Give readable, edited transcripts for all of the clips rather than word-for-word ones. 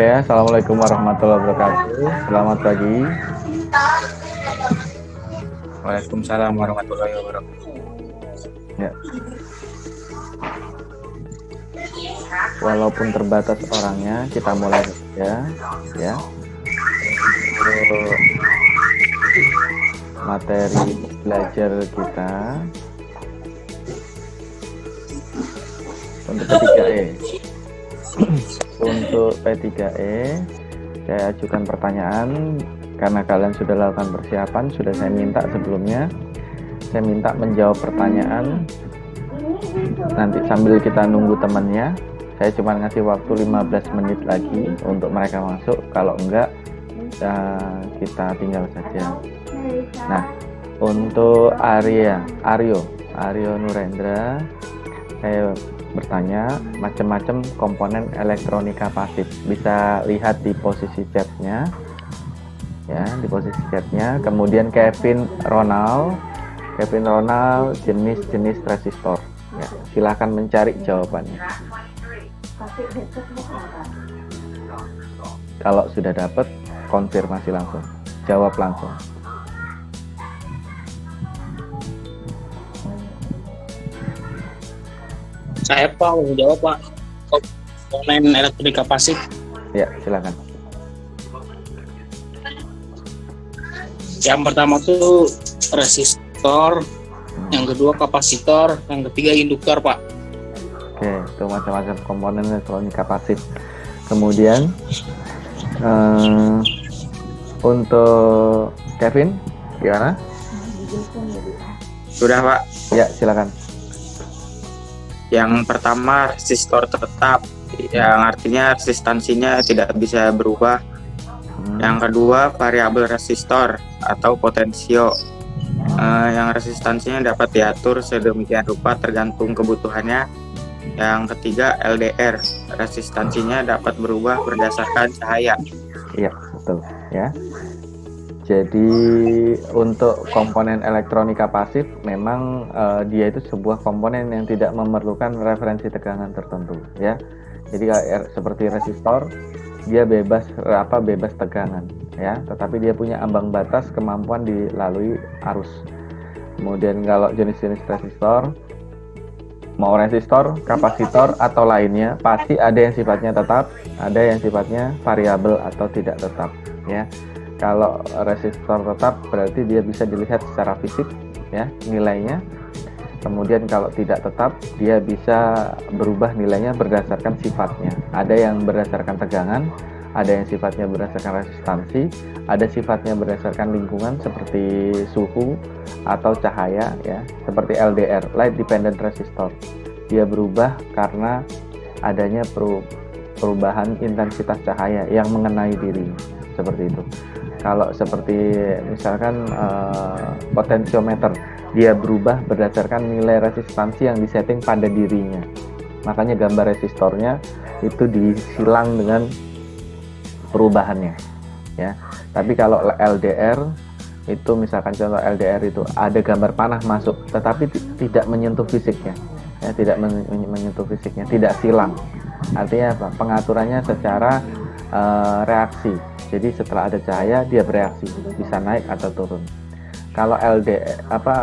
Oke, assalamualaikum warahmatullahi wabarakatuh. Selamat pagi. Waalaikumsalam warahmatullahi wabarakatuh. Ya. Walaupun terbatas orangnya, kita mulai saja, ya. Untuk materi belajar kita untuk P3E. Untuk P3E, saya ajukan pertanyaan karena kalian sudah lakukan persiapan, sudah saya minta sebelumnya. Saya minta menjawab pertanyaan. Nanti sambil kita nunggu temannya, saya cuma ngasih waktu 15 menit lagi untuk mereka masuk. Kalau enggak, kita tinggal saja. Nah, untuk Aryo Nurendra, saya bertanya macam-macam komponen elektronika pasif. Bisa lihat di posisi chatnya, ya, di posisi chatnya. Kemudian Kevin Ronald, jenis-jenis resistor. Ya, silakan mencari jawabannya. Kalau sudah dapat, konfirmasi langsung, jawab langsung. Saya Pak mau jawab Pak. Komponen elektronika pasif. Ya, silakan. Yang pertama tuh resistor, yang kedua kapasitor, yang ketiga induktor Pak. Oke, itu macam-macam komponen elektronika pasif. Kemudian untuk Kevin, gimana? Sudah Pak. Ya, silakan. Yang pertama resistor tetap, yang artinya resistansinya tidak bisa berubah. Yang kedua variabel resistor atau potensio, yang resistansinya dapat diatur sedemikian rupa tergantung kebutuhannya. Yang ketiga LDR, resistansinya dapat berubah berdasarkan cahaya. Iya, betul ya. Jadi untuk komponen elektronika pasif memang dia itu sebuah komponen yang tidak memerlukan referensi tegangan tertentu, ya. Jadi seperti resistor, dia bebas tegangan, ya. Tetapi dia punya ambang batas kemampuan dilalui arus. Kemudian kalau jenis-jenis resistor, mau resistor, kapasitor atau lainnya, pasti ada yang sifatnya tetap, ada yang sifatnya variabel atau tidak tetap, ya. Kalau resistor tetap berarti dia bisa dilihat secara fisik, ya, nilainya. Kemudian kalau tidak tetap, dia bisa berubah nilainya berdasarkan sifatnya. Ada yang berdasarkan tegangan, ada yang sifatnya berdasarkan resistansi, ada sifatnya berdasarkan lingkungan seperti suhu atau cahaya, ya, seperti LDR, light dependent resistor. Dia berubah karena adanya perubahan intensitas cahaya yang mengenai diri, seperti itu. Kalau seperti misalkan potensiometer, dia berubah berdasarkan nilai resistansi yang disetting pada dirinya. Makanya gambar resistornya itu disilang dengan perubahannya, ya. Tapi kalau LDR itu, misalkan contoh LDR itu ada gambar panah masuk, tetapi tidak menyentuh fisiknya, ya, tidak menyentuh fisiknya, tidak silang. Artinya apa? Pengaturannya secara reaksi. Jadi setelah ada cahaya dia bereaksi, bisa naik atau turun. Kalau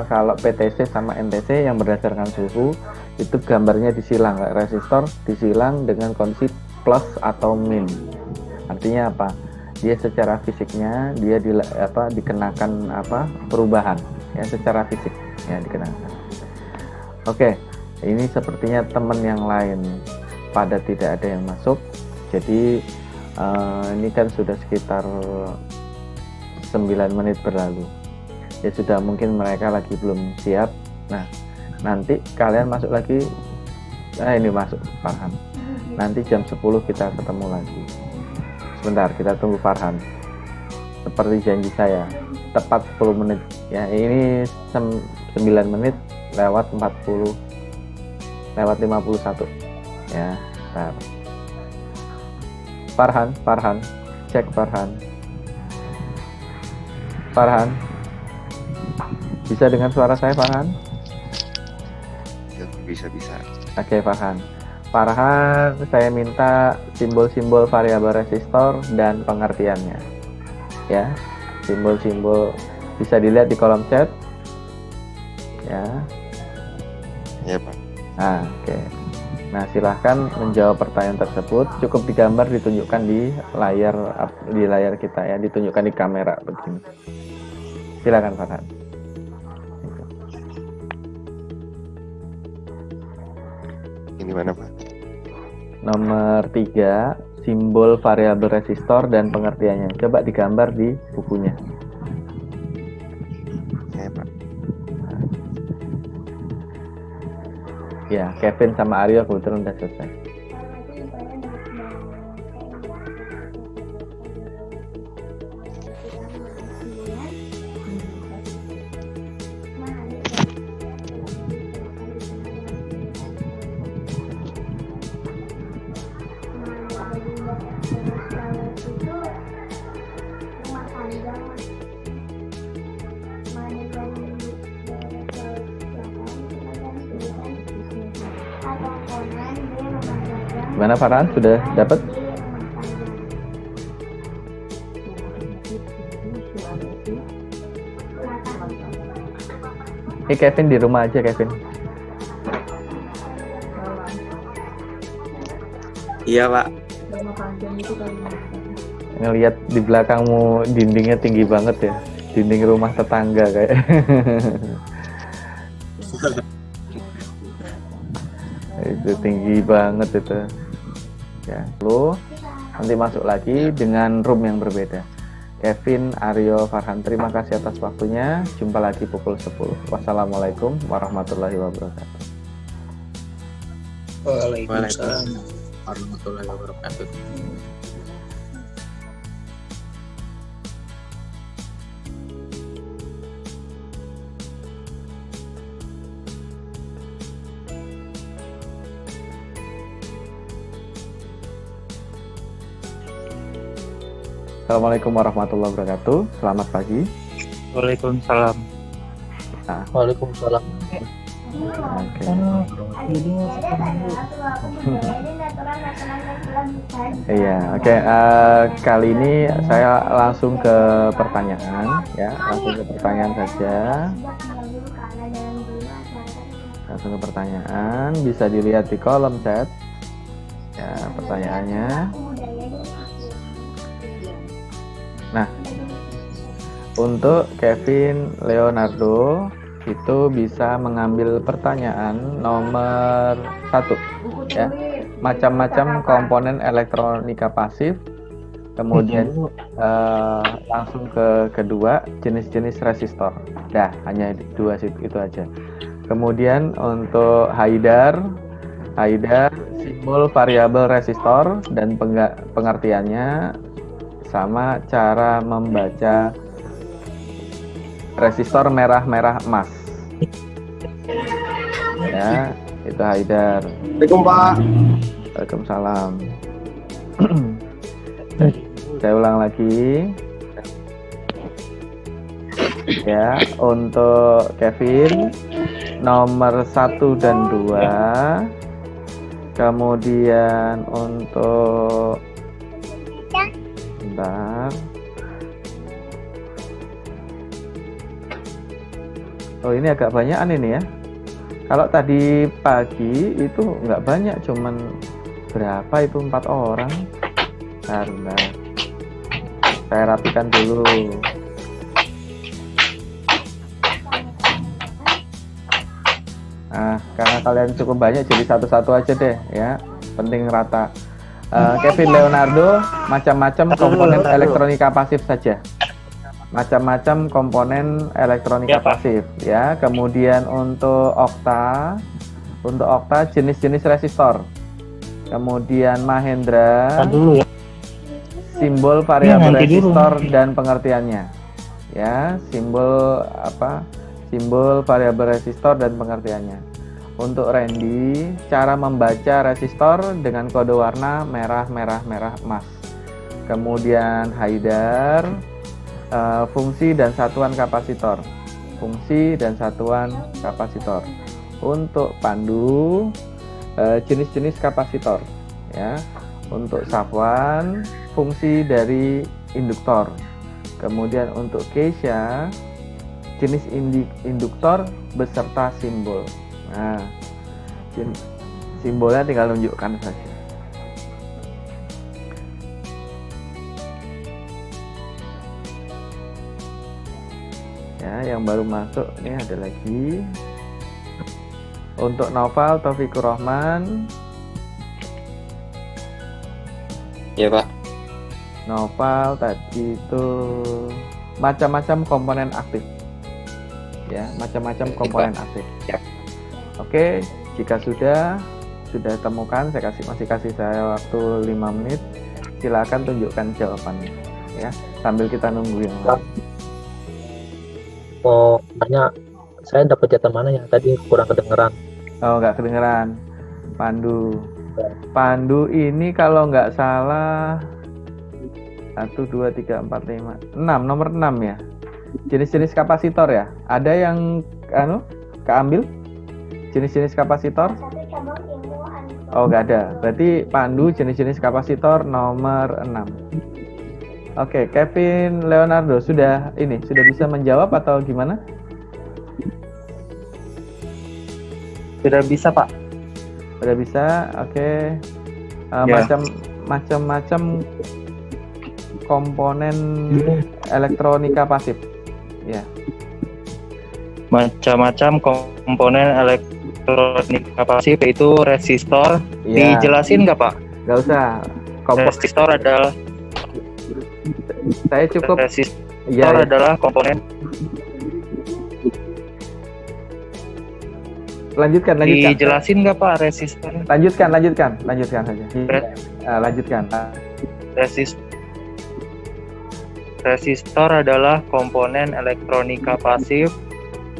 kalau PTC sama NTC yang berdasarkan suhu itu gambarnya disilang, resistor disilang dengan kondisi plus atau min. Artinya apa? Dia secara fisiknya dia dikenakan perubahan, ya, secara fisik, ya, dikenakan. Oke, ini sepertinya teman yang lain pada tidak ada yang masuk. Jadi ini kan sudah sekitar 9 menit berlalu, ya, sudah mungkin mereka lagi belum siap. Nah, nanti kalian masuk lagi. Ini masuk Farhan. Nanti jam 10 kita ketemu lagi. Sebentar, kita tunggu Farhan. Seperti janji saya, tepat 10 menit, ya. Ini 9 menit lewat 51, ya. Bentar. Farhan, cek Farhan. Bisa dengar suara saya, Farhan? Bisa. Oke, Farhan. Farhan, saya minta simbol-simbol variabel resistor dan pengertiannya. Ya, simbol-simbol bisa dilihat di kolom chat. Ya. Ya, Pak. Nah, oke. Nah, silahkan menjawab pertanyaan tersebut. Cukup digambar, ditunjukkan di layar kita ya, ditunjukkan di kamera begini. Silakan Farhan. Ini mana, Pak? Nomor 3, simbol variabel resistor dan pengertiannya. Coba digambar di bukunya. Ya, Pak. Ya, Kevin sama Aryo kebetulan udah selesai. Gimana Farhan? Sudah dapat? Kevin di rumah aja, Kevin. Iya, Pak. Ngelihat di belakangmu dindingnya tinggi banget ya. Dinding rumah tetangga kayak. Itu tinggi banget itu. Ya, lalu nanti masuk lagi dengan room yang berbeda. Kevin, Aryo, Farhan, terima kasih atas waktunya. Jumpa lagi pukul 10. Wassalamualaikum warahmatullahi wabarakatuh. Waalaikumsalam warahmatullahi wabarakatuh. Assalamualaikum warahmatullahi wabarakatuh. Selamat pagi. Waalaikumsalam. Nah, Waalaikumsalam. oke. Iya, oke. Kali ini saya langsung ke pertanyaan, ya. Langsung ke pertanyaan saja. Langsung ke pertanyaan. Bisa dilihat di kolom chat. Ya, pertanyaannya. Nah, untuk Kevin Leonardo itu bisa mengambil pertanyaan nomor 1 ya, macam-macam komponen elektronika pasif. Kemudian langsung ke kedua, jenis-jenis resistor. Dah, hanya dua itu aja. Kemudian untuk Haidar simbol variabel resistor dan pengertiannya, sama cara membaca resistor merah-merah emas. Ya, itu Haidar. Assalamualaikum, Pak. Waalaikumsalam. Saya ulang lagi. Ya, untuk Kevin nomor 1 dan 2. Kemudian untuk bentar. Oh, ini agak banyakan ini ya. Kalau tadi pagi itu nggak banyak, cuman berapa itu, 4 orang. Bentar. Saya rapikan dulu. Nah, karena kalian cukup banyak, jadi satu-satu aja deh ya. Penting rata. Kevin Leonardo, macam-macam komponen elektronika pasif saja. Macam-macam komponen elektronika pasif ya. Kemudian untuk Okta jenis-jenis resistor. Kemudian Mahendra, simbol variabel resistor dan pengertiannya. Ya, simbol variabel resistor dan pengertiannya. Untuk Randy, cara membaca resistor dengan kode warna merah emas. Kemudian Haidar, fungsi dan satuan kapasitor. Untuk Pandu, jenis-jenis kapasitor ya. Untuk safwan fungsi dari induktor. Kemudian untuk keisha jenis induktor beserta simbol. Nah, simbolnya tinggal tunjukkan saja. Ya, yang baru masuk ini ada lagi. Untuk Noval Taufikur Rahman. Ya Pak. Noval tadi itu macam-macam komponen aktif. Ya, macam-macam komponen aktif. Ya. Oke, jika sudah temukan, masih kasih saya waktu 5 menit. Silakan tunjukkan jawabannya ya, sambil kita nunggu yang lain. Mau tanya, saya dapat jatah mana ya? Tadi kurang kedengeran. Oh, nggak kedengeran. Pandu ini kalau nggak salah 1, 2, 3, 4, 5, 6, nomor 6 ya. Jenis-jenis kapasitor ya. Ada yang keambil? Jenis-jenis kapasitor? Oh, nggak ada. Berarti Pandu jenis-jenis kapasitor nomor 6. Oke, Kevin Leonardo sudah bisa menjawab atau gimana? Sudah bisa, Pak. Sudah bisa. Oke. Ya. Macam-macam komponen elektronika pasif. Ya. Macam-macam komponen elektronika pasif yaitu resistor. Ya. Dijelasin nggak, Pak? Nggak usah. Resistor adalah Saya cukup. resistor Ya. adalah komponen. Lanjutkan. Dijelasin nggak, Pak, resistor? Lanjutkan saja. Lanjutkan. Resistor adalah komponen elektronika pasif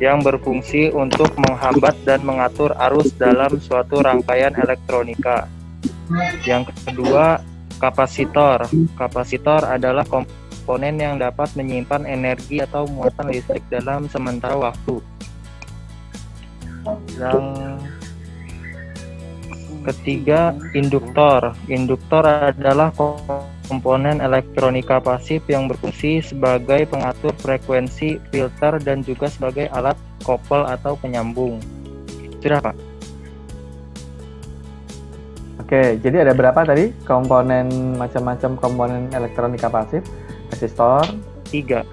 yang berfungsi untuk menghambat dan mengatur arus dalam suatu rangkaian elektronika. Yang kedua, kapasitor. Kapasitor adalah komponen yang dapat menyimpan energi atau muatan listrik dalam sementara waktu. Yang ketiga, induktor. Induktor adalah komponen elektronika pasif yang berfungsi sebagai pengatur frekuensi, filter, dan juga sebagai alat kopel atau penyambung. Sudah, Pak? Oke, jadi ada berapa tadi macam-macam komponen elektronika pasif? Resistor, 3.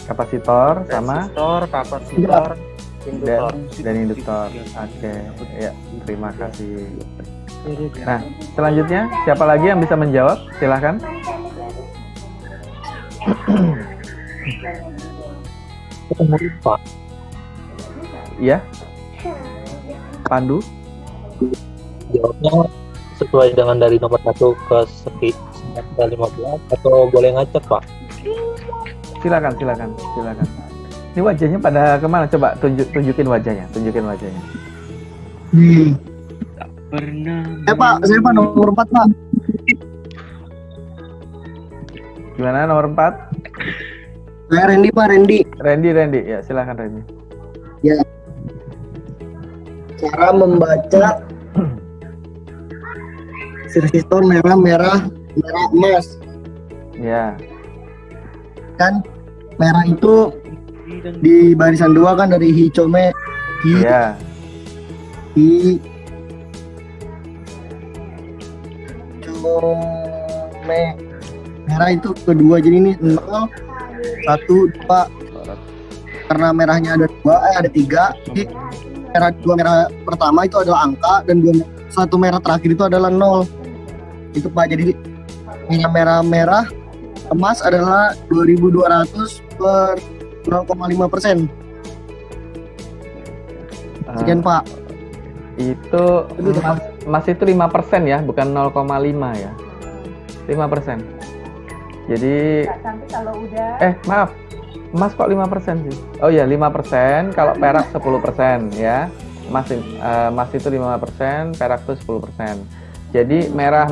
kapasitor, sama Resistor, kapasitor, induktor. dan induktor. Oke, ya, terima kasih. Nah, selanjutnya siapa lagi yang bisa menjawab? Silahkan. Pak, Iya. Pandu. jawabnya sesuai dengan dari nomor 1 ke 15 atau boleh ngacak, Pak? Silakan. Ini wajahnya pada kemana? Coba tunjukin wajahnya. Saya Pak nomor 4 Pak. Gimana nomor 4? Saya Randy Pak, Randy. Randy. Ya, silakan Randy. Ya. Cara membaca resistor merah emas. Ya. Kan merah itu di barisan 2 kan dari hicome Ya. merah itu kedua, jadi ini 0 1 2. Karena merahnya ada 3, jadi merah pertama itu adalah angka dan satu merah terakhir itu adalah 0. Itu Pak, jadi merah emas adalah 2200 per 0,5%. Sekian Pak. Itu emas itu 5% ya, bukan 0,5 ya. 5%. Jadi Kalau udah maaf. Emas kok 5% sih? Oh ya, 5%, kalau perak 10% ya. Emas itu 5%, perak itu 10%. Jadi merah,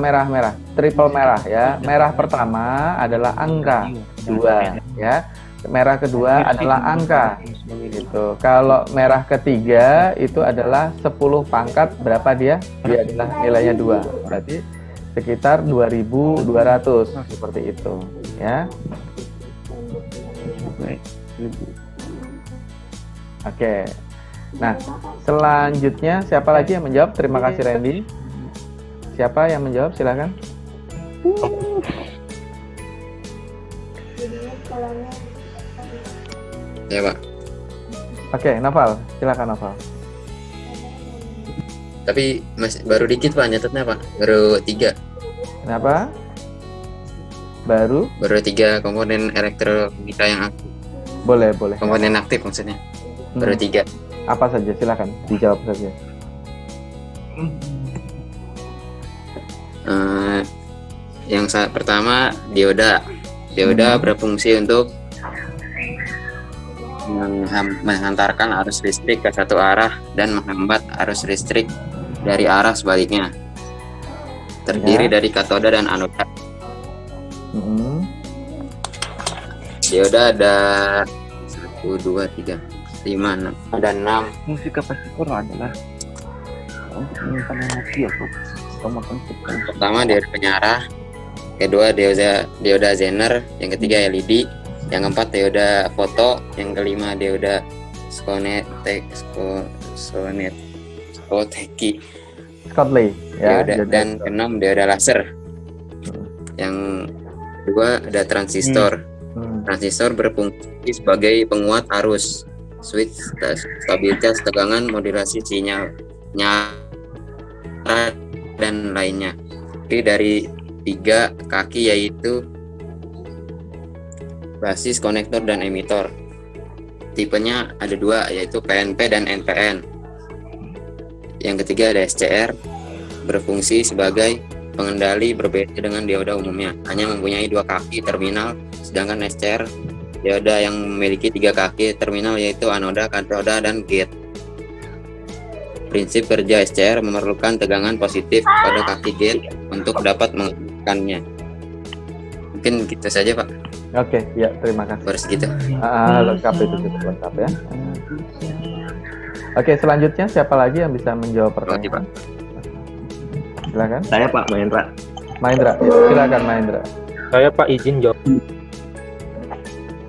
triple merah ya. Merah pertama adalah angka 2 ya. merah kedua adalah angka. Gitu. Kalau merah ketiga itu adalah 10 pangkat berapa dia? Dia adalah nilainya 2. Berarti sekitar 2.200 seperti itu, ya. Oke. Nah, selanjutnya siapa lagi yang menjawab? Terima kasih Randy. Siapa yang menjawab? Silakan. Ya Pak. Oke, Noval, silakan Noval. Tapi masih baru dikit Pak nyatetnya Pak. Baru 3. Kenapa? Baru? Baru 3 komponen elektronika yang aktif. Boleh. Komponen aktif maksudnya. Baru 3. Apa saja? Silakan dijawab saja. Yang pertama dioda. Dioda berfungsi untuk menghantarkan arus listrik ke satu arah dan menghambat arus listrik dari arah sebaliknya. Terdiri dari katoda dan anoda. Dioda ada 1, 2, 3, 5, 6. Ada 6. Fungsi kapasitor adalah untuk menyimpan energi atau Pertama dioda penyarah, kedua dioda Zener, yang ketiga LED, yang keempat dioda foto, yang kelima dioda skoteki, ya, dan keenam dioda laser. Yang kedua ada transistor. Transistor berfungsi sebagai penguat arus, switch stabilitas tegangan, modulasi sinyal, nyala, dan lainnya. Jadi dari 3 kaki yaitu basis, konektor, dan emitor. Tipenya ada 2 yaitu PNP dan NPN. Yang ketiga ada SCR, berfungsi sebagai pengendali, berbeda dengan dioda umumnya, hanya mempunyai 2 kaki terminal, sedangkan SCR dioda yang memiliki 3 kaki terminal yaitu anoda, katoda, dan gate. Prinsip kerja SCR memerlukan tegangan positif pada kaki gate untuk dapat mengaktifkannya. Mungkin gitu saja Pak. Oke, ya, terima kasih. Baru segitu. Lengkap itu, cukup lengkap ya. Oke, selanjutnya siapa lagi yang bisa menjawab pertanyaan? Silakan. Saya Pak Mahendra. Mahendra, ya, silakan Mahendra. Saya Pak izin jawab.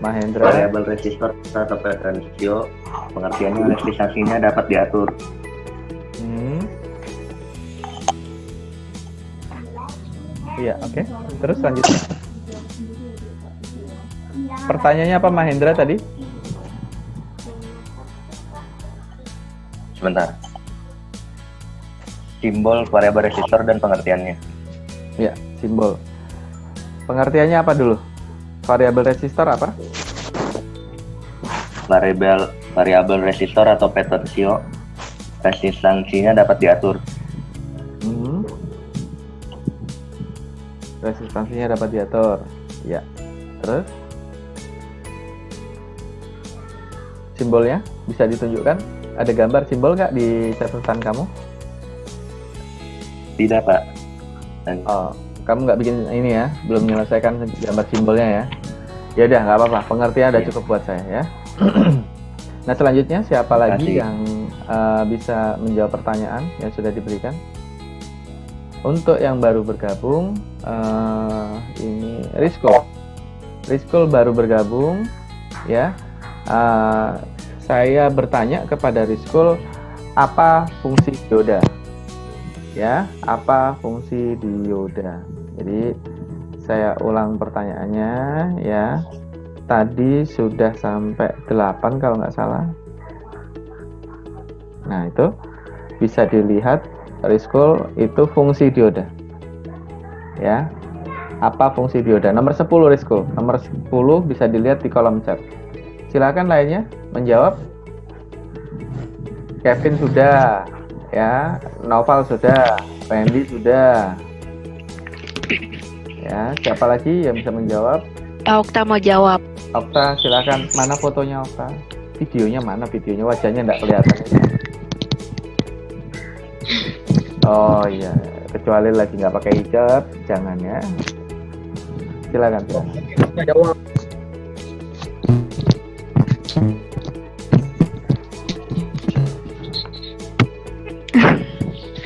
Mahendra. Variabel resistor atau potensio, pengertiannya resistansinya dapat diatur. Iya, oke. Terus selanjutnya. Pertanyaannya apa Mahendra tadi? Sebentar. Simbol variabel resistor dan pengertiannya. Ya, simbol. Pengertiannya apa dulu? Variabel resistor apa? Variabel resistor atau potensio, resistansinya dapat diatur. Resistansinya dapat diatur. Ya. Terus? Simbolnya bisa ditunjukkan? Ada gambar simbol nggak di catatan kamu? Tidak Pak. Oh, kamu nggak bikin ini ya? Belum menyelesaikan gambar simbolnya ya? Ya udah, nggak apa-apa. Pengertian udah cukup buat saya ya. Nah, selanjutnya siapa lagi yang bisa menjawab pertanyaan yang sudah diberikan? Untuk yang baru bergabung, ini Rizkul baru bergabung, ya. Saya bertanya kepada Rizkul, apa fungsi dioda? Ya, apa fungsi dioda? Jadi saya ulang pertanyaannya, ya. Tadi sudah sampai 8 kalau nggak salah. Nah, itu bisa dilihat. Rizkul itu fungsi dioda, ya. Apa fungsi dioda? Nomor 10 Rizkul. Nomor 10 bisa dilihat di kolom chat. Silakan lainnya menjawab. Kevin sudah, ya. Noval sudah, Randy sudah, ya. Siapa lagi yang bisa menjawab? Okta mau jawab. Okta, silakan. Mana fotonya Okta? Videonya mana? Videonya, wajahnya nggak kelihatan. Oh iya, kecuali lagi nggak pakai hijab, jangan ya. Silakan. Jawab.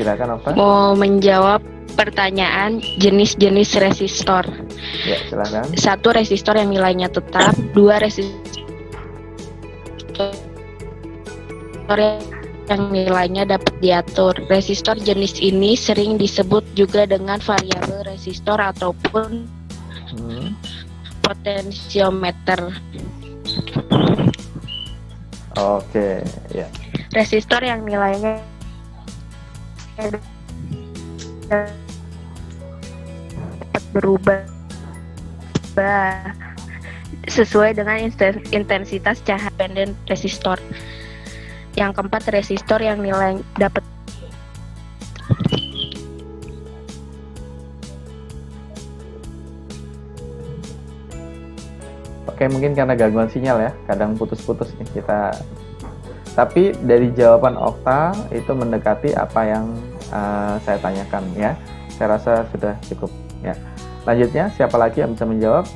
silakan Okta. Mau menjawab pertanyaan jenis-jenis resistor. Ya, silakan. 1 resistor yang nilainya tetap, 2 resistor yang nilainya dapat diatur. Resistor jenis ini sering disebut juga dengan variabel resistor ataupun potensiometer. Oke, ya. Resistor yang nilainya dapat berubah sesuai dengan intensitas cahaya dependen resistor. Yang keempat, resistor yang nilai dapat Oke, mungkin karena gangguan sinyal ya, kadang putus-putus nih kita. Tapi dari jawaban Okta itu mendekati apa yang saya tanyakan ya. Saya rasa sudah cukup ya. Lanjutnya, siapa lagi yang bisa menjawab?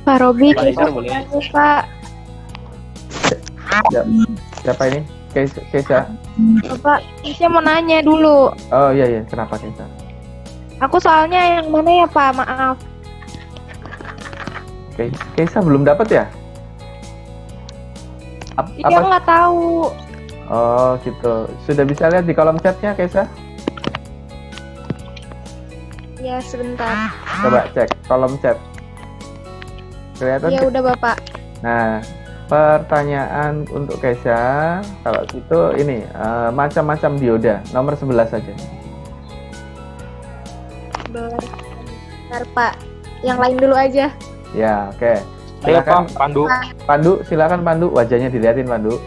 Pak Robi, Pak Haidar boleh. Pak. Siapa ini? Keisha? Pak, saya mau nanya dulu. Oh iya, kenapa Keisha? Aku soalnya yang mana ya Pak, maaf. Keisha belum dapat ya? Iya nggak tahu. Oh gitu. Sudah bisa lihat di kolom chatnya Keisha? Ya sebentar. Coba cek kolom chat. Kelihatan? Ya udah Bapak. Nah, pertanyaan untuk Keisha, kalau itu ini macam-macam dioda, nomor 11 saja. Bentar Pak. Yang lain dulu aja. Ya, oke. Ayo Silakan Pak, Pandu. Pandu, silakan Pandu, wajahnya dilihatin Pandu.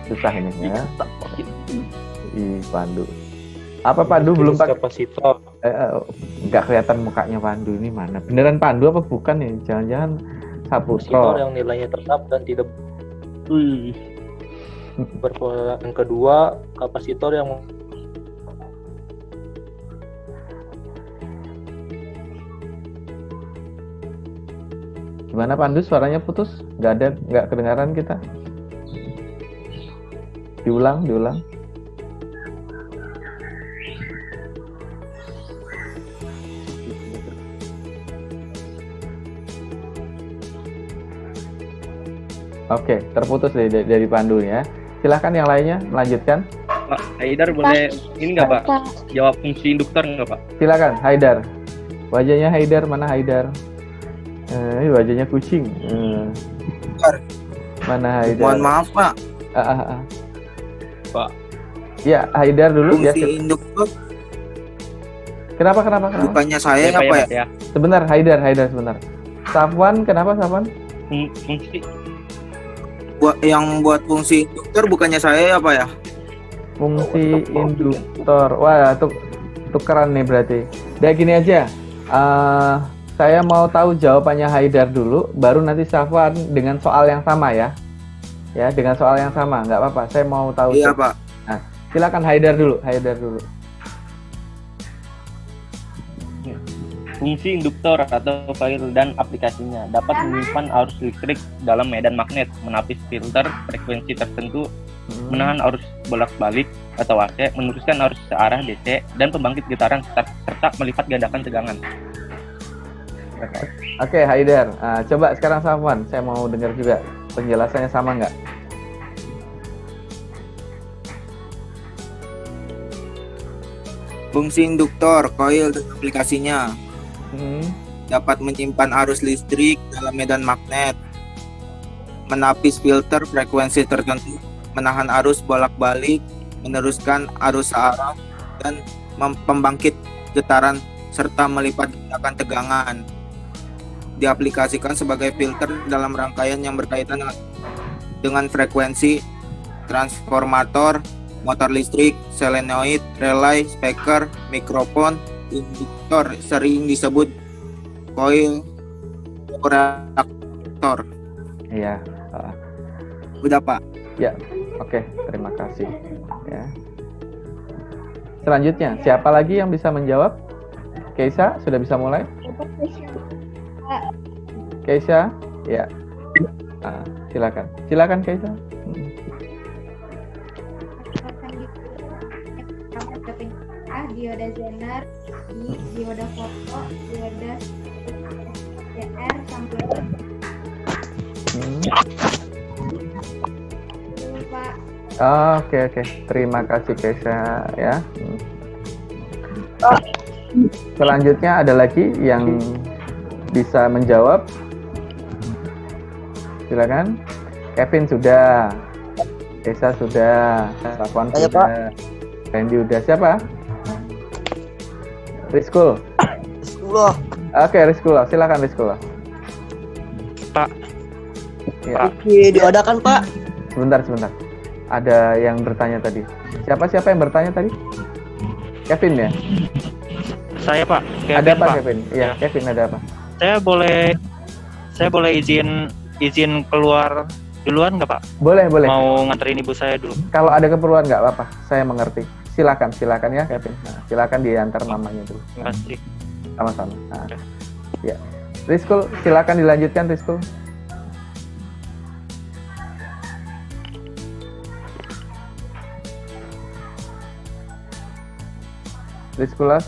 Susah ini ya. Ih, Pandu. Apa Pandu belum pakai? Kapasitor. Nggak kelihatan mukanya Pandu ini mana? Beneran Pandu apa bukan nih? Jangan-jangan Kapasitor Saputro. yang nilainya tetap dan tidak. Yang kedua, kapasitor yang Gimana Pandu? Suaranya putus? Nggak kedengaran kita. Diulang. Oke, terputus dari Pandu ya. Silahkan yang lainnya melanjutkan. Pak Haidar boleh ini nggak Pak? Jawab fungsi induktor nggak Pak? Silakan Haidar. Wajahnya Haidar, mana Haidar? Wajahnya kucing. Mana Haidar? Mohon maaf Pak, Pak. Ya, Haidar dulu ya. fungsi induktor Kenapa? bukannya saya Pak, apa ya? Pak, ya? Sebentar, Haidar sebentar. Safwan, kenapa Safwan? Fungsi Buat fungsi induktor bukannya saya apa ya? Fungsi induktor. Wah, tukeran nih berarti. Udah gini aja. Saya mau tahu jawabannya Haidar dulu, baru nanti Safwan dengan soal yang sama ya. Ya, dengan soal yang sama, nggak apa-apa. Saya mau tahu. Iya Pak. Nah, silakan Haidar dulu. Fungsi induktor atau coil dan aplikasinya dapat menyimpan arus listrik dalam medan magnet, menapis filter frekuensi tertentu, menahan arus bolak-balik atau AC, meneruskan arus searah DC, dan pembangkit getaran serta melipat gandakan tegangan. Oke, Haidar. Coba sekarang Safwan, saya mau dengar juga penjelasannya sama nggak? Fungsi induktor, coil dan aplikasinya dapat menyimpan arus listrik dalam medan magnet, menapis filter frekuensi tertentu, menahan arus bolak-balik, meneruskan arus searah, dan pembangkit getaran serta melipat gandakan tegangan. Diaplikasikan sebagai filter dalam rangkaian yang berkaitan dengan frekuensi, transformator, motor listrik, solenoid, relay, speaker, mikrofon. Induktor sering disebut coil reaktor. Iya. Udah Pak. Ya, oke. Terima kasih. Ya. Selanjutnya, siapa lagi yang bisa menjawab? Keisha, sudah bisa mulai? Keisha, ya. Silakan Keisha. dioda Zener, I dioda foto, dioda SCR sampai dulu Pak. Oke. Terima kasih Kesha ya. Selanjutnya ada lagi yang bisa menjawab. Silakan. Kevin sudah. Kesha sudah. Safwan Saya, sudah. Randy udah. Siapa? Rizkul. Rizkullah. Oke, Rizkul. Silakan Rizkul. Pak. Ya. Dioda kan Pak? Sebentar. Ada yang bertanya tadi. Siapa yang bertanya tadi? Kevin ya? Saya Pak. Kevin, Ada apa Pak. Kevin? Iya, Kevin ada apa? Saya boleh izin keluar duluan nggak Pak? Boleh. Mau nganterin ibu saya dulu. Kalau ada keperluan nggak apa-apa, saya mengerti. Silakan ya Kevin. Nah, silakan diantar mamanya dulu. Terima kasih. Sama-sama. Nah, ya. Rizkul, silakan dilanjutkan Rizkul. Rizkula,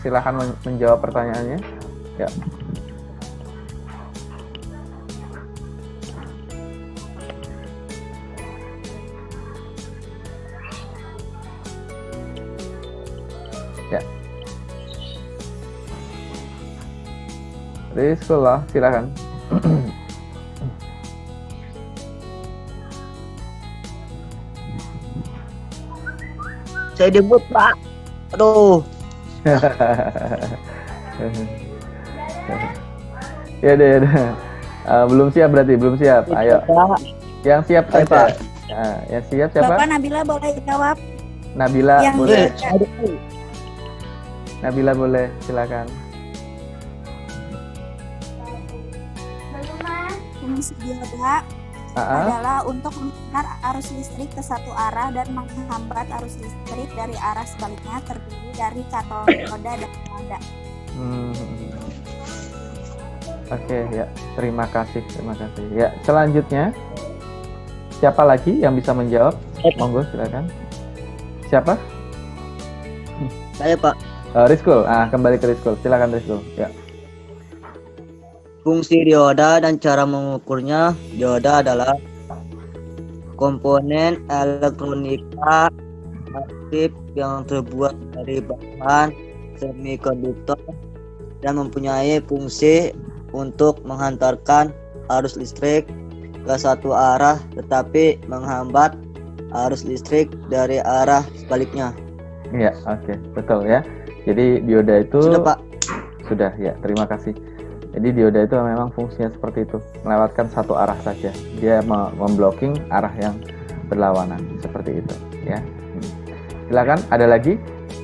silakan menjawab pertanyaannya. Ya. Ya. Rizkula, silakan. Saya debut Pak. Aduh. Ya deh. Belum siap berarti, belum siap. Ayo. Yang siap saja. Nah, yang siap siapa? Bapak Nabila boleh jawab? Nabila Yang boleh. dioda. Nabila boleh, silakan. Fungsi dioda adalah untuk mengantar arus listrik ke satu arah dan menghambat arus listrik dari arah sebaliknya, terdiri dari katoda dan anoda. Oke, ya. Terima kasih. Ya, selanjutnya siapa lagi yang bisa menjawab? Monggo silakan. Siapa? Saya Pak. Rizkul. Kembali ke Rizkul. Silakan Rizkul. Ya. Fungsi dioda dan cara mengukurnya. Dioda adalah komponen elektronika aktif yang terbuat dari bahan semikonduktor dan mempunyai fungsi untuk menghantarkan arus listrik ke satu arah tetapi menghambat arus listrik dari arah sebaliknya. Iya, oke, betul ya. Jadi dioda itu Sudah Pak. Sudah ya, terima kasih. Jadi dioda itu memang fungsinya seperti itu, melewatkan satu arah saja. Dia memblocking arah yang berlawanan, seperti itu ya. Silakan, ada lagi?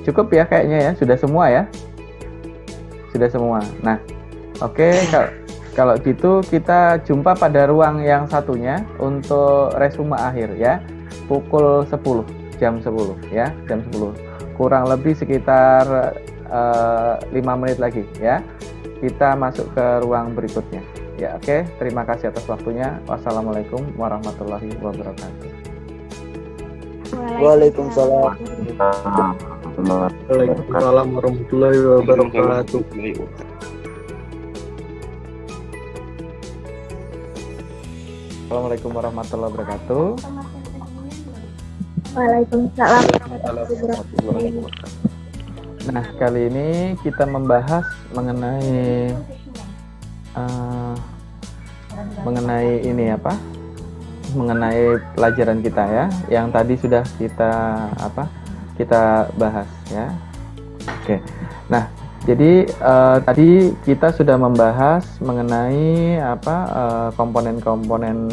Cukup ya kayaknya ya, sudah semua ya. Sudah semua. Nah, oke, kalau gitu kita jumpa pada ruang yang satunya untuk resume akhir ya. Pukul 10, jam 10 ya, jam 10. Kurang lebih sekitar 5 menit lagi ya. Kita masuk ke ruang berikutnya. Ya, oke. Terima kasih atas waktunya. Wassalamualaikum warahmatullahi wabarakatuh. Waalaikumsalam. Waalaikumsalam warahmatullahi wabarakatuh. Assalamualaikum warahmatullahi wabarakatuh. Waalaikumsalam. Nah, kali ini kita membahas mengenai ini apa? Mengenai pelajaran kita ya, yang tadi sudah kita bahas ya. Oke. Nah, jadi tadi kita sudah membahas mengenai komponen-komponen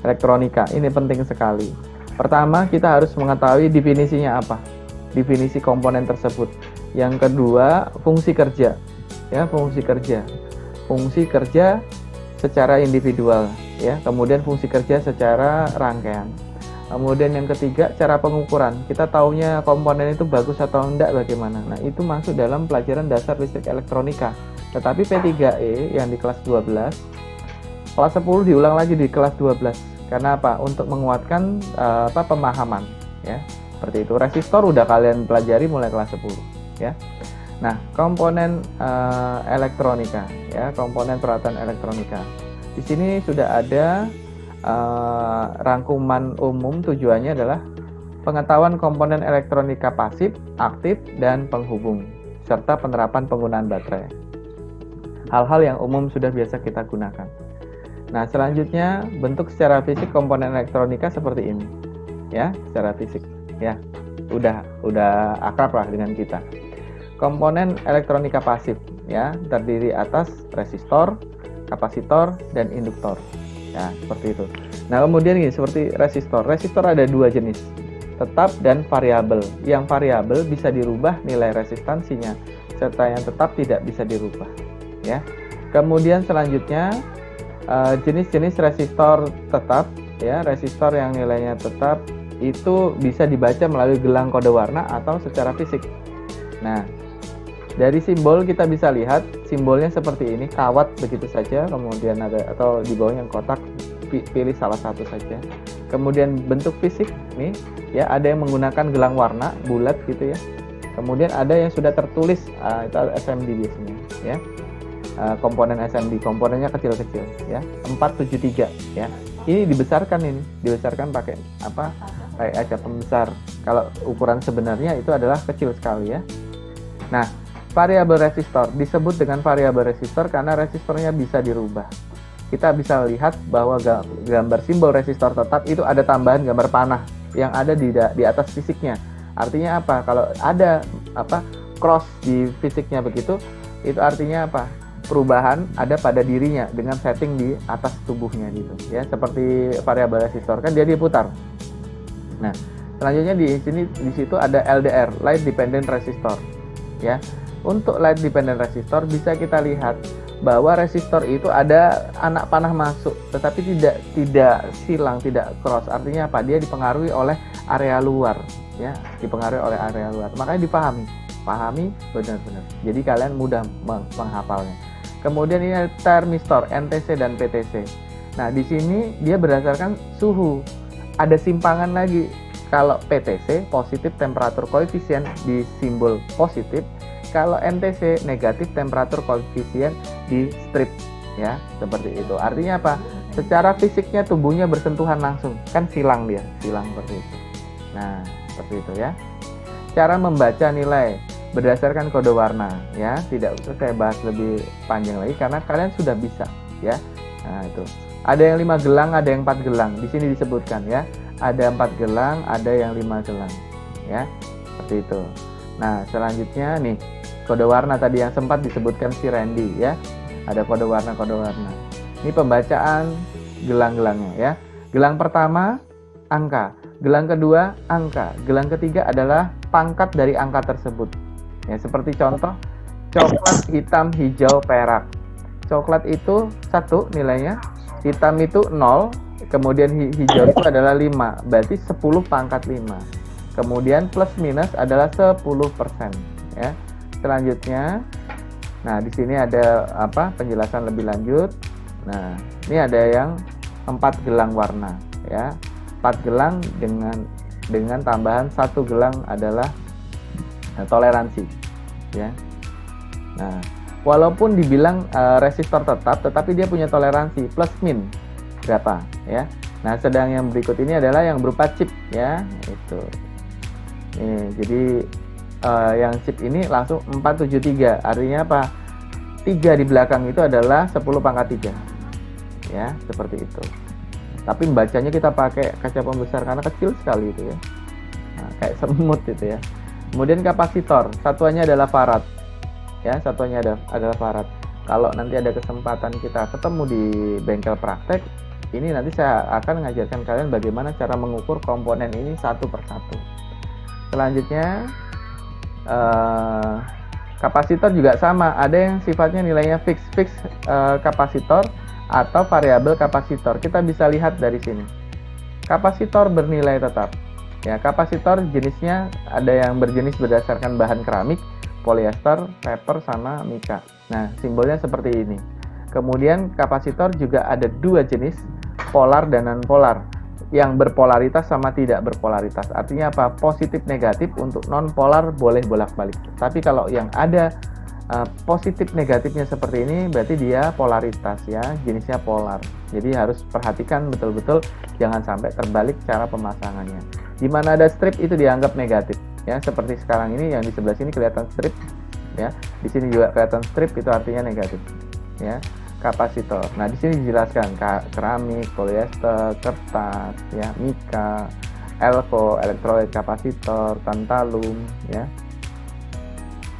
elektronika. Ini penting sekali. Pertama, kita harus mengetahui definisinya apa. Definisi komponen tersebut. Yang kedua, fungsi kerja. Ya, fungsi kerja. Fungsi kerja secara individual ya. Kemudian fungsi kerja secara rangkaian. Kemudian yang ketiga, cara pengukuran. Kita taunya komponen itu bagus atau enggak bagaimana. Nah, itu masuk dalam pelajaran dasar listrik elektronika. Tetapi P3E yang di kelas 12, kelas 10 diulang lagi di kelas 12. Karena apa? Untuk menguatkan pemahaman ya. Seperti itu. Resistor udah kalian pelajari mulai kelas 10 ya. Nah, komponen elektronika ya, komponen peralatan elektronika. Di sini sudah ada rangkuman umum, tujuannya adalah pengetahuan komponen elektronika pasif, aktif, dan penghubung, serta penerapan penggunaan baterai. Hal-hal yang umum sudah biasa kita gunakan. Nah, selanjutnya bentuk secara fisik komponen elektronika seperti ini. Ya, secara fisik ya. Udah akrab lah dengan kita. Komponen elektronika pasif ya, terdiri atas resistor, kapasitor, dan induktor. Ya, seperti itu. Nah, kemudian ini seperti resistor. Resistor ada dua jenis, tetap dan variabel. Yang variabel bisa dirubah nilai resistansinya, serta yang tetap tidak bisa dirubah. Ya. Kemudian selanjutnya jenis-jenis resistor tetap ya, resistor yang nilainya tetap itu bisa dibaca melalui gelang kode warna atau secara fisik. Nah, dari simbol kita bisa lihat simbolnya seperti ini, kawat begitu saja, kemudian ada atau di bawahnya yang kotak, pilih salah satu saja. Kemudian bentuk fisik nih ya, ada yang menggunakan gelang warna bulat gitu ya. Kemudian ada yang sudah tertulis itu SMD biasanya ya. Komponen SMD, komponennya kecil-kecil ya, 473 ya. Ini dibesarkan pakai apa? Kayak kaca pembesar. Kalau ukuran sebenarnya itu adalah kecil sekali ya. Nah, variabel resistor disebut dengan variabel resistor karena resistornya bisa dirubah. Kita bisa lihat bahwa gambar simbol resistor tetap itu ada tambahan gambar panah yang ada di atas fisiknya. Artinya apa? Kalau ada cross di fisiknya begitu, itu artinya apa? Perubahan ada pada dirinya dengan setting di atas tubuhnya gitu ya, seperti variabel resistor kan dia diputar. Nah, selanjutnya di situ ada LDR, light dependent resistor ya. Untuk light dependent resistor bisa kita lihat bahwa resistor itu ada anak panah masuk, tetapi tidak silang, tidak cross. Artinya apa? Dia dipengaruhi oleh area luar ya, dipengaruhi oleh area luar. Makanya pahami benar-benar. Jadi kalian mudah menghafalnya. Kemudian ini ada termistor, NTC dan PTC. Nah, di sini dia berdasarkan suhu. Ada simpangan lagi. Kalau PTC, positif temperatur koefisien di simbol positif. Kalau NTC, negatif temperatur koefisien di strip. Ya, seperti itu. Artinya apa? Secara fisiknya tubuhnya bersentuhan langsung. Kan silang seperti itu. Nah, seperti itu ya. Cara membaca nilai berdasarkan kode warna ya, tidak usah saya bahas lebih panjang lagi karena kalian sudah bisa ya. Nah, itu ada yang 5 gelang, ada yang 4 gelang, di sini disebutkan ya, ada 4 gelang, ada yang 5 gelang ya, seperti itu. Nah, selanjutnya nih kode warna tadi yang sempat disebutkan si Randy ya, ada kode warna. Ini pembacaan gelang-gelangnya ya. Gelang pertama angka, gelang kedua angka, gelang ketiga adalah pangkat dari angka tersebut. Ya, seperti contoh coklat, hitam, hijau, perak. Coklat itu 1 nilainya, hitam itu 0, kemudian hijau itu adalah 5, berarti 10 pangkat 5. Kemudian plus minus adalah 10% ya. Selanjutnya, nah di sini ada penjelasan lebih lanjut. Nah, ini ada yang 4 gelang warna ya. 4 gelang dengan tambahan 1 gelang adalah toleransi ya. Nah, walaupun dibilang resistor tetap, tetapi dia punya toleransi plus min berapa ya. Nah, sedang yang berikut ini adalah yang berupa chip ya, itu. Nih, jadi yang chip ini langsung 473, artinya apa? 3 di belakang itu adalah 10 pangkat 3 ya, seperti itu. Tapi membacanya kita pakai kaca pembesar karena kecil sekali itu ya. Nah, kayak semut itu ya. Kemudian kapasitor, satuannya adalah farad. Ya, satuannya adalah farad. Kalau nanti ada kesempatan kita ketemu di bengkel praktek, ini nanti saya akan mengajarkan kalian bagaimana cara mengukur komponen ini satu persatu. Selanjutnya, kapasitor juga sama. Ada yang sifatnya nilainya fix kapasitor atau variabel kapasitor. Kita bisa lihat dari sini. Kapasitor bernilai tetap. Ya, kapasitor jenisnya ada yang berjenis berdasarkan bahan keramik, polyester, paper, sama mika. Nah, simbolnya seperti ini. Kemudian kapasitor juga ada 2 jenis, polar dan non-polar. yang berpolaritas sama tidak berpolaritas. Artinya apa? Positif negatif untuk non polar boleh bolak-balik. Tapi kalau yang ada positif negatifnya seperti ini berarti dia polaritas ya, jenisnya polar. Jadi harus perhatikan betul-betul jangan sampai terbalik cara pemasangannya. Di mana ada strip itu dianggap negatif ya, seperti sekarang ini yang di sebelah sini kelihatan strip ya. Di sini juga kelihatan strip, itu artinya negatif ya. Kapasitor. Nah, di sini dijelaskan keramik, polyester, kertas, ya, mika, elko, elektrolit, kapasitor, tantalum, ya.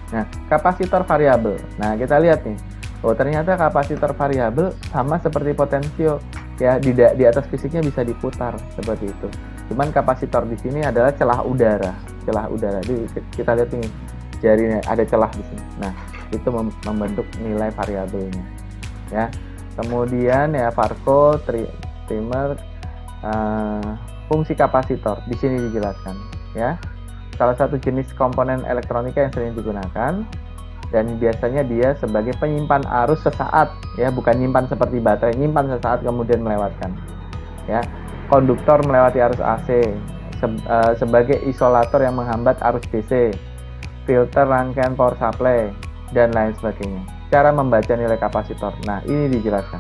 Nah, kapasitor variabel. Nah, kita lihat nih. Oh, ternyata kapasitor variabel sama seperti potensio, ya. Di atas fisiknya bisa diputar seperti itu. Cuman kapasitor di sini adalah celah udara. Jadi kita lihat nih, jarinya ada celah di sini. Nah, itu membentuk nilai variabelnya. Ya, kemudian ya Farco, Trimer, fungsi kapasitor di sini dijelaskan. Ya, salah satu jenis komponen elektronika yang sering digunakan dan biasanya dia sebagai penyimpan arus sesaat. Ya, bukan nyimpan seperti baterai, nyimpan sesaat kemudian melewatkan. Ya, konduktor melewati arus AC, sebagai isolator yang menghambat arus DC, filter rangkaian power supply dan lain sebagainya. Cara membaca nilai kapasitor. Nah, ini dijelaskan.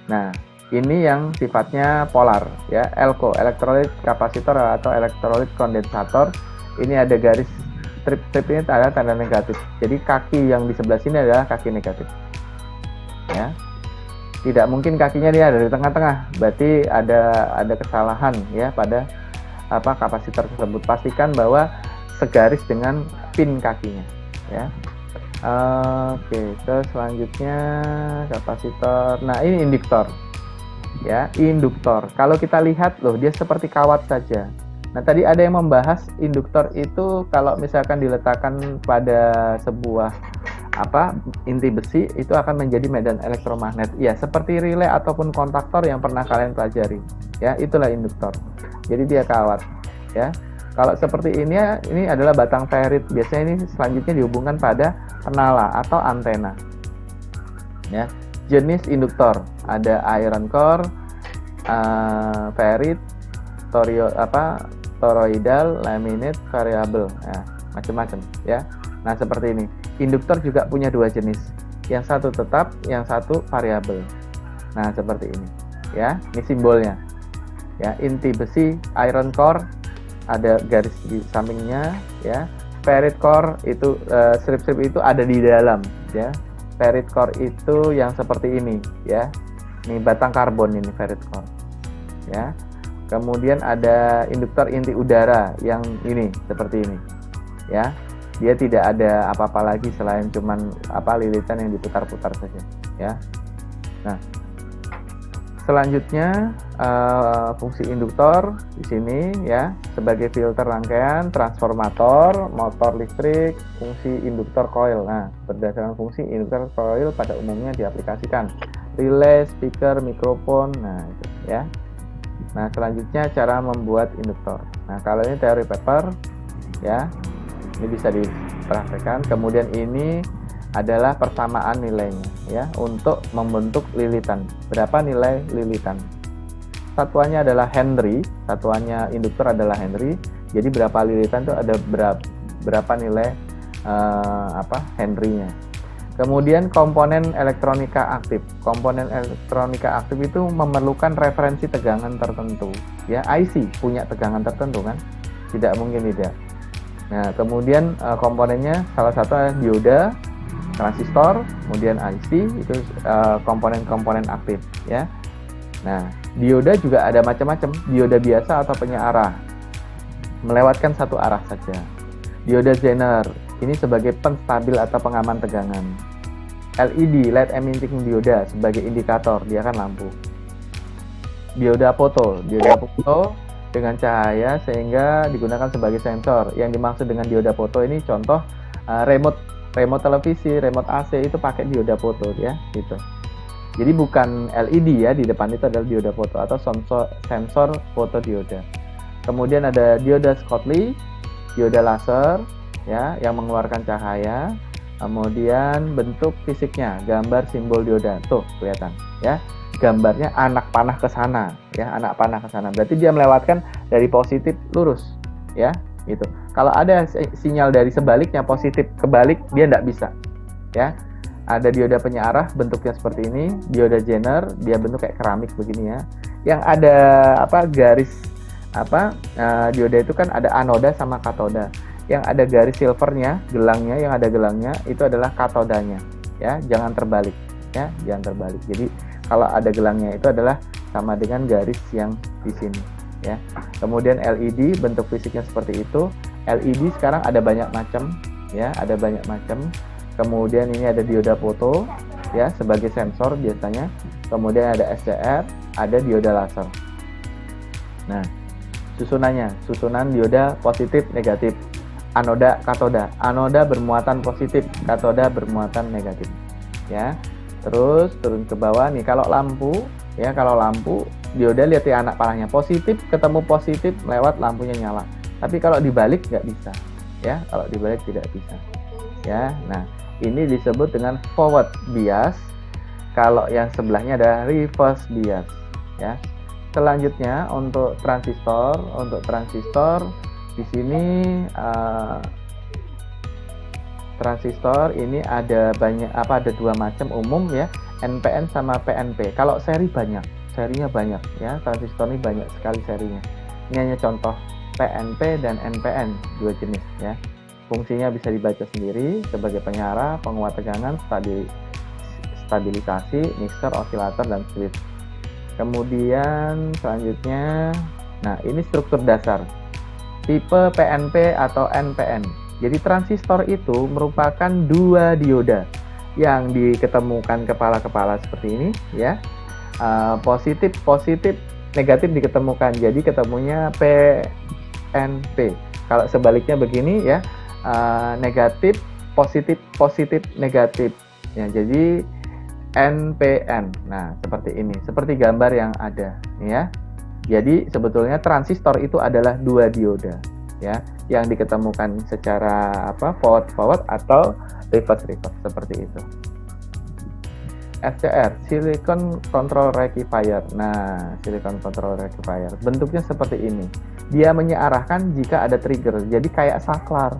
Nah, ini yang sifatnya polar ya, elko, elektrolit kapasitor atau elektrolit kondensator. Ini ada garis strip ini ada tanda negatif. Jadi kaki yang di sebelah sini adalah kaki negatif. Ya. Tidak mungkin kakinya dia ada di tengah-tengah. Berarti ada kesalahan ya pada kapasitor tersebut. Pastikan bahwa segaris dengan pin kakinya ya. Oke, terus selanjutnya kapasitor. Nah, ini induktor. Ya, induktor. Kalau kita lihat loh, dia seperti kawat saja. Nah, tadi ada yang membahas induktor itu kalau misalkan diletakkan pada sebuah inti besi itu akan menjadi medan elektromagnet. Ya, seperti relay ataupun kontaktor yang pernah kalian pelajari. Ya, itulah induktor. Jadi dia kawat, ya. Kalau seperti ini adalah batang ferrit. Biasanya ini selanjutnya dihubungkan pada penala atau antena. Ya, jenis induktor ada iron core, ferrit, toroidal, laminate, variable, ya, macam-macam. Ya, nah seperti ini. Induktor juga punya dua jenis. Yang satu tetap, yang satu variabel. Nah seperti ini. Ya, ini simbolnya. Ya, inti besi iron core. Ada garis di sampingnya ya. Ferrit core itu strip-strip itu ada di dalam ya. Ferrit core itu yang seperti ini ya. Ini batang karbon ini ferrit core. Ya. Kemudian ada induktor inti udara yang ini seperti ini. Ya. Dia tidak ada apa-apa lagi selain cuman lilitan yang diputar-putar saja ya. Nah, selanjutnya fungsi induktor di sini ya sebagai filter rangkaian, transformator, motor listrik, fungsi induktor coil. Nah, berdasarkan fungsi induktor coil pada umumnya diaplikasikan relay, speaker, mikrofon. Nah, itu ya. Nah, selanjutnya cara membuat induktor. Nah, kalau ini teori paper ya. Ini bisa dipraktekkan. Kemudian ini adalah persamaan nilainya ya untuk membentuk lilitan. Berapa nilai lilitan? Satuannya adalah Henry, satuannya induktor adalah Henry. Jadi berapa lilitan itu ada berapa nilai Henry-nya. Kemudian komponen elektronika aktif. Komponen elektronika aktif itu memerlukan referensi tegangan tertentu. Ya, IC punya tegangan tertentu kan? Tidak mungkin tidak. Nah, kemudian komponennya salah satu adalah dioda, transistor, kemudian IC itu komponen-komponen aktif ya. Nah, dioda juga ada macam-macam, dioda biasa atau penyearah melewatkan satu arah saja. Dioda Zener ini sebagai penstabil atau pengaman tegangan. LED LED emitting dioda sebagai indikator, dia kan lampu. Dioda foto dengan cahaya sehingga digunakan sebagai sensor. Yang dimaksud dengan dioda foto ini contoh remote televisi, remote AC itu pakai dioda foto ya, gitu. Jadi bukan LED ya, di depan itu adalah dioda foto atau sensor fotodioda. Kemudian ada dioda Schottky, dioda laser ya yang mengeluarkan cahaya. Kemudian bentuk fisiknya, gambar simbol dioda. Tuh, kelihatan ya. Gambarnya anak panah ke sana, ya, anak panah ke sana. Berarti dia melewatkan dari positif lurus, ya, gitu. Kalau ada sinyal dari sebaliknya positif kebalik, dia tidak bisa, ya. Ada dioda penyearah, bentuknya seperti ini. Dioda Zener, dia bentuk kayak keramik begini ya. Yang ada garis dioda itu kan ada anoda sama katoda. Yang ada garis silvernya, gelangnya, yang ada gelangnya itu adalah katodanya, ya. Jangan terbalik, ya, jangan terbalik. Jadi kalau ada gelangnya itu adalah sama dengan garis yang di sini, ya. Kemudian LED, bentuk fisiknya seperti itu. LED sekarang ada banyak macam, ya, ada banyak macam. Kemudian ini ada dioda foto, ya, sebagai sensor biasanya. Kemudian ada SCR, ada dioda laser. Nah, susunan dioda positif, negatif. Anoda, katoda. Anoda bermuatan positif, katoda bermuatan negatif. Ya. Terus turun ke bawah nih, kalau lampu, ya, kalau lampu dioda lihat ya anak panahnya positif ketemu positif lewat lampunya nyala. Tapi kalau dibalik nggak bisa, ya. Kalau dibalik tidak bisa. Ya. Nah, ini disebut dengan forward bias. Kalau yang sebelahnya ada reverse bias, ya. Selanjutnya untuk transistor, di sini transistor ini ada banyak ada dua macam umum, ya, NPN sama PNP. Kalau serinya banyak, ya, transistor ini banyak sekali serinya. Ini hanya contoh PNP dan NPN, dua jenis, ya. Fungsinya bisa dibaca sendiri sebagai penyearah, penguat tegangan, stabilisasi, mixer, osilator, dan switch. Kemudian selanjutnya, nah ini struktur dasar tipe PNP atau NPN. Jadi transistor itu merupakan dua dioda yang diketemukan kepala-kepala seperti ini, ya. Positif, negatif diketemukan. Jadi ketemunya PNP. Kalau sebaliknya begini, ya, negatif, positif, negatif. Ya, jadi NPN. Nah, seperti ini, seperti gambar yang ada, ya. Jadi sebetulnya transistor itu adalah dua dioda, ya, yang diketemukan secara forward atau reverse seperti itu. SCR, Silicon Control Rectifier. Nah, Silicon Control Rectifier bentuknya seperti ini. Dia menyearahkan jika ada trigger, jadi kayak saklar.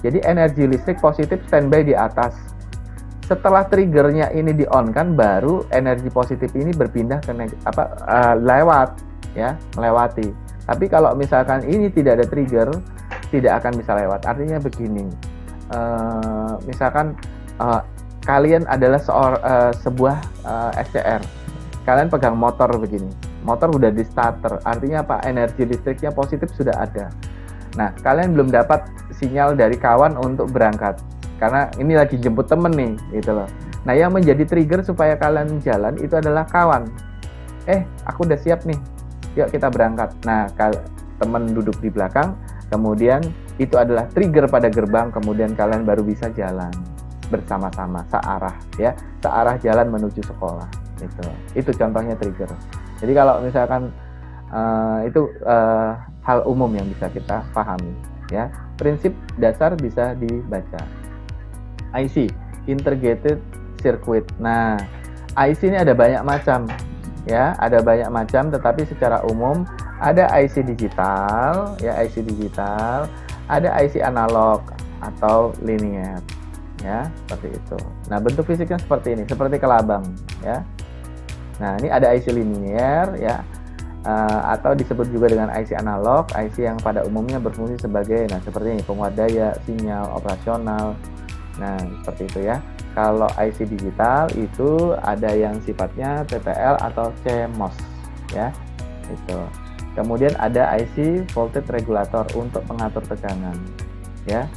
Jadi energi listrik positif standby di atas. Setelah triggernya ini di-on-kan, baru energi positif ini berpindah ke lewat, ya, melewati. Tapi kalau misalkan ini tidak ada trigger, tidak akan bisa lewat. Artinya begini, misalkan kalian adalah sebuah SCR, kalian pegang motor begini, motor udah di starter, artinya apa? Energi listriknya positif sudah ada. Nah, kalian belum dapat sinyal dari kawan untuk berangkat, karena ini lagi jemput temen nih, gitu loh. Nah, yang menjadi trigger supaya kalian jalan itu adalah kawan. Aku udah siap nih, yuk kita berangkat. Nah, teman duduk di belakang, kemudian itu adalah trigger pada gerbang, kemudian kalian baru bisa jalan bersama-sama, searah, ya, searah jalan menuju sekolah. Itu contohnya trigger. Jadi kalau misalkan itu hal umum yang bisa kita pahami, ya. Prinsip dasar bisa dibaca. IC, Integrated Circuit. Nah, IC ini ada banyak macam, ya, ada banyak macam, tetapi secara umum ada IC digital, ya, IC digital, ada IC analog atau linear, ya, seperti itu. Nah, bentuk fisiknya seperti ini, seperti kelabang, ya. Nah, ini ada IC linear, ya, atau disebut juga dengan IC analog, IC yang pada umumnya berfungsi sebagai, nah, seperti ini, penguat daya, sinyal, operasional. Nah, seperti itu, ya. Kalau IC digital itu ada yang sifatnya TTL atau CMOS, ya, itu. Kemudian ada IC voltage regulator untuk pengatur tegangan, ya,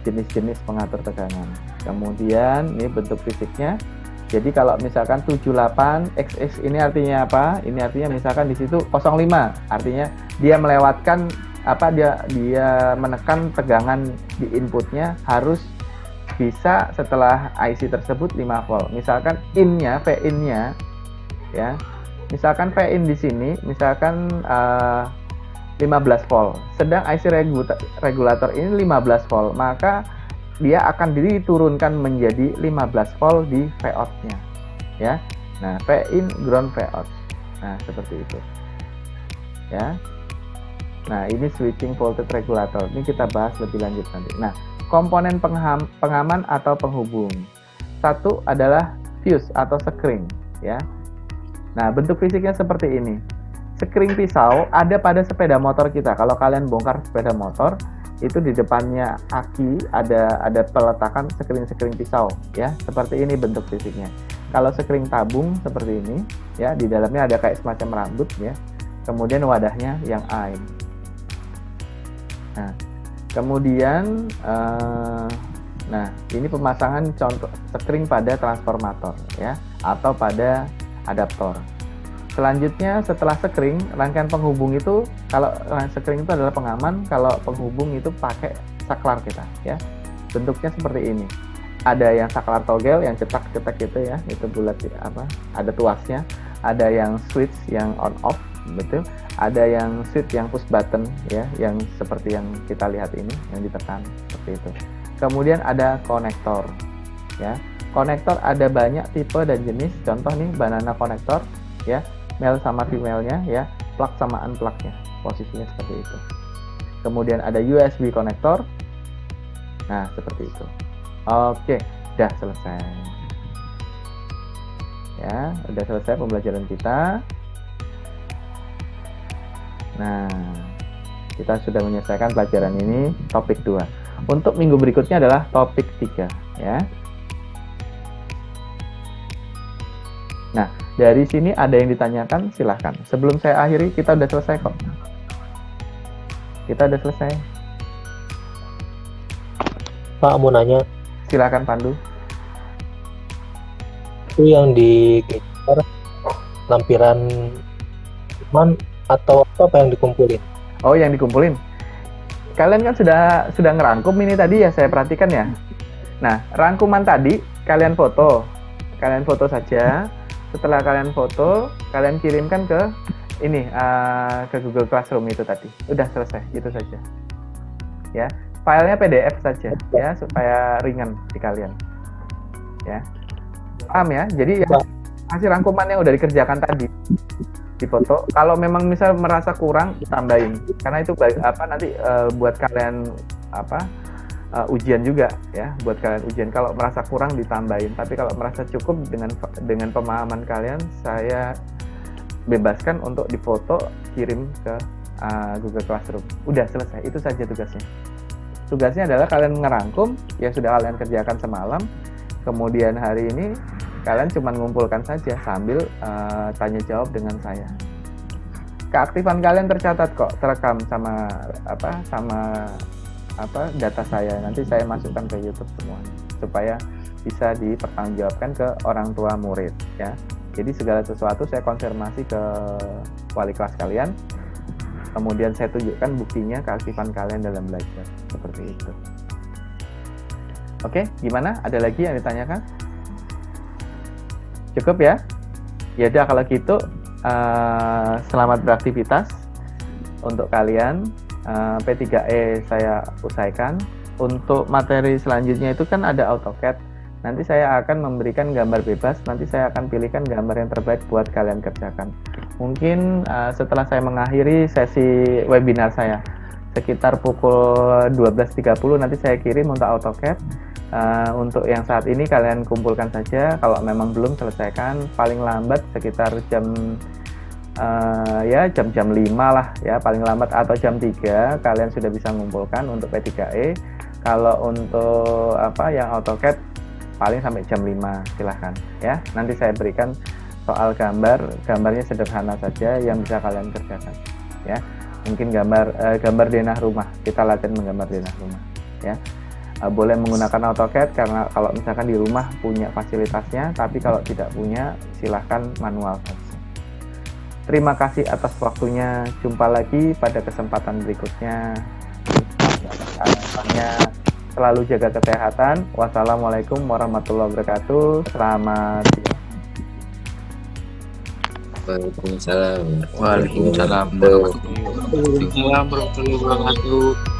jenis-jenis pengatur tegangan. Kemudian ini bentuk fisiknya. Jadi kalau misalkan 78 XX ini artinya apa? Ini artinya misalkan di situ 05, artinya dia melewatkan dia menekan tegangan di inputnya harus bisa setelah IC tersebut 5 volt. Misalkan in-nya, V-in-nya, ya. Misalkan V-in di sini, misalkan 15 volt. Sedang IC regulator ini 15 volt, maka dia akan diturunkan menjadi 15 volt di Vout-nya, ya. Nah, V in, ground, Vout. Nah, seperti itu, ya. Nah, ini switching voltage regulator. Ini kita bahas lebih lanjut nanti. Nah, komponen pengaman atau penghubung. Satu adalah fuse atau sekring, ya. Nah, bentuk fisiknya seperti ini. Sekring pisau ada pada sepeda motor kita. Kalau kalian bongkar sepeda motor, itu di depannya aki ada peletakan sekring pisau, ya. Seperti ini bentuk fisiknya. Kalau sekring tabung seperti ini, ya, di dalamnya ada kayak semacam rambut, ya. Kemudian wadahnya yang A ini. Nah, kemudian nah, ini pemasangan contoh sekring pada transformator, ya, atau pada adaptor. Selanjutnya setelah sekring, rangkaian penghubung itu, kalau sekring itu adalah pengaman, kalau penghubung itu pakai saklar kita, ya. Bentuknya seperti ini. Ada yang saklar togel yang cetak-cetak gitu, ya, itu bulat, apa? Ada tuasnya. Ada yang switch yang on off, betul. Ada yang switch yang push button, ya, yang seperti yang kita lihat ini, yang ditekan seperti itu. Kemudian ada konektor, ya. Konektor ada banyak tipe dan jenis. Contoh nih banana konektor, ya, male sama female-nya, ya, plug sama unplug-nya, posisinya seperti itu. Kemudian ada USB konektor. Nah, seperti itu. Oke, udah selesai. Ya, udah selesai pembelajaran kita. Nah, kita sudah menyelesaikan pelajaran ini, topik 2. Untuk minggu berikutnya adalah topik 3, ya. Nah, dari sini ada yang ditanyakan, silahkan. Sebelum saya akhiri, kita udah selesai kok. Kita udah selesai. Pak, mau nanya. Silakan Pandu. Itu yang di lampiran atau apa yang dikumpulin? Oh, yang dikumpulin. Kalian kan sudah ngerangkum ini tadi, ya, saya perhatikan, ya. Nah, rangkuman tadi kalian foto saja. Setelah kalian foto, kalian kirimkan ke ini, ke Google Classroom itu tadi. Udah selesai, itu saja. Ya, filenya PDF saja, ya, supaya ringan di kalian. Ya, paham ya? Jadi ya, hasil rangkuman yang udah dikerjakan tadi di foto. Kalau memang misal merasa kurang, tambahin. Karena itu nanti buat kalian ujian juga, ya, buat kalian ujian. Kalau merasa kurang ditambahin, tapi kalau merasa cukup dengan pemahaman kalian, saya bebaskan untuk difoto, kirim ke Google Classroom. Udah selesai, itu saja tugasnya. Tugasnya adalah kalian ngerangkum, ya sudah kalian kerjakan semalam. Kemudian hari ini kalian cuma ngumpulkan saja sambil tanya jawab dengan saya. Keaktifan kalian tercatat kok, terekam sama data saya. Nanti saya masukkan ke YouTube semuanya supaya bisa dipertanggungjawabkan ke orang tua murid, ya. Jadi segala sesuatu saya konfirmasi ke wali kelas kalian. Kemudian saya tunjukkan buktinya keaktifan kalian dalam belajar, seperti itu. Oke, gimana? Ada lagi yang ditanyakan? Cukup ya? Ya udah, kalau gitu selamat beraktivitas untuk kalian. P3E saya usaikan. Untuk materi selanjutnya itu kan ada AutoCAD. Nanti saya akan memberikan gambar bebas. Nanti saya akan pilihkan gambar yang terbaik buat kalian kerjakan. Mungkin setelah saya mengakhiri sesi webinar saya sekitar pukul 12.30 nanti saya kirim untuk AutoCAD. Untuk yang saat ini kalian kumpulkan saja. Kalau memang belum, selesaikan paling lambat sekitar jam 5 lah, ya, paling lambat, atau jam 3 kalian sudah bisa mengumpulkan untuk P3E. Kalau untuk yang AutoCAD paling sampai jam 5, silahkan, ya. Nanti saya berikan soal gambarnya sederhana saja yang bisa kalian kerjakan, ya. Mungkin gambar denah rumah, kita latihan menggambar denah rumah, ya. Boleh menggunakan AutoCAD karena kalau misalkan di rumah punya fasilitasnya, tapi kalau tidak punya silahkan manual saja. Terima kasih atas waktunya. Jumpa lagi pada kesempatan berikutnya. Selalu jaga kesehatan. Wassalamualaikum warahmatullahi wabarakatuh. Selamat siang. Waalaikumsalam. Waalaikumsalam warahmatullahi wabarakatuh.